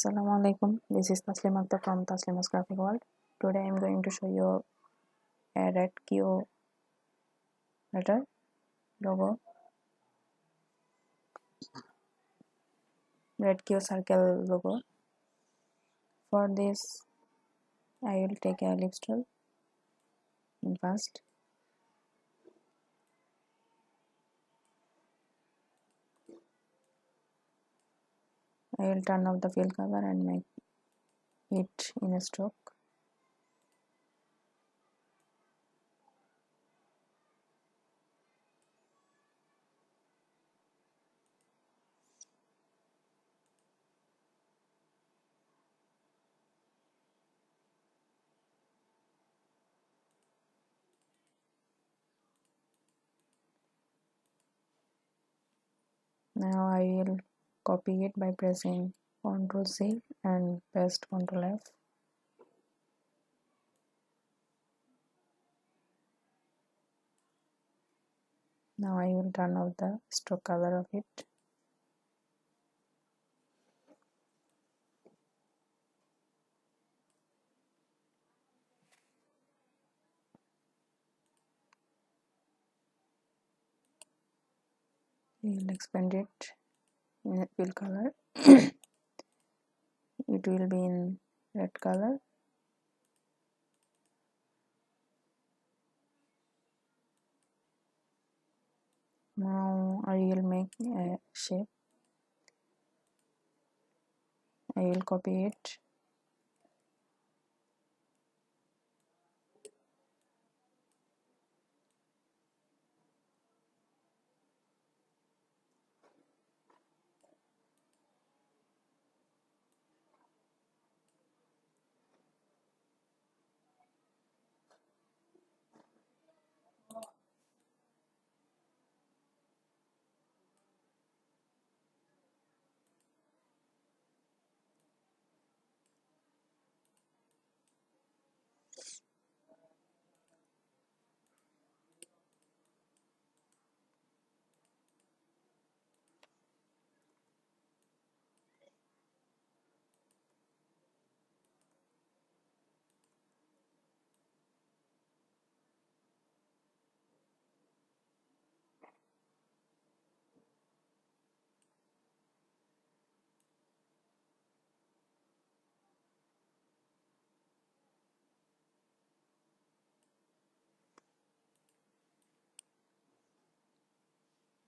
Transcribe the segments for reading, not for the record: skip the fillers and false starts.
Assalamu alaikum. This is Taslima from Taslima's Graphic World. Today I am going to show you a red Q letter logo, red Q circle logo. For this, I will take a lip tool and first I will turn off the fill cover and make it in a stroke. Now I will copy it by pressing Ctrl C and paste Ctrl F. Now I will turn off the stroke color of it. We will expand it in a fill color. It will be in red color. Now I will make a shape. I will copy it.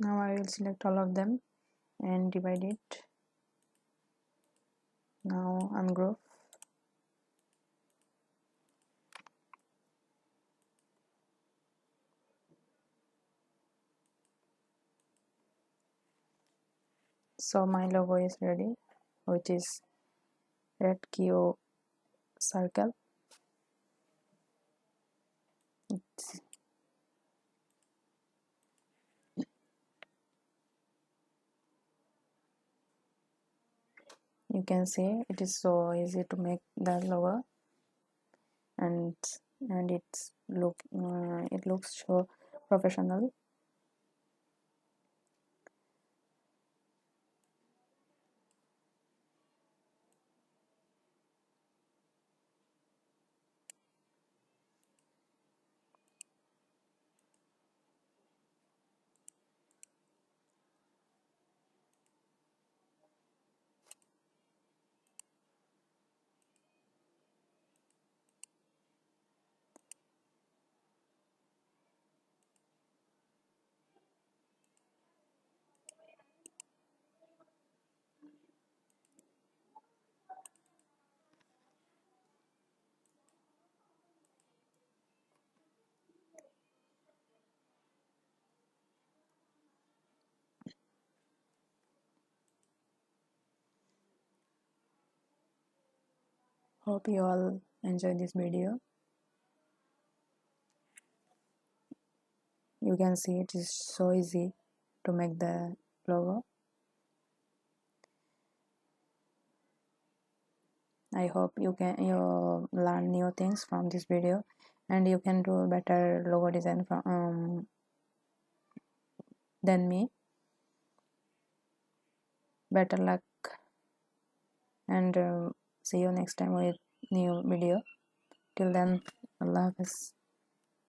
Now I will select all of them and divide it. Now ungroup. So my logo is ready, which is red Q circle. You can see it is so easy to make the logo, and it looks so professional. Hope you all enjoy this video. You can see it is so easy to make the logo. I hope you learn new things from this video, and you can do better logo design than me. Better luck. and see you next time with new video. Till then, Allah Hafiz.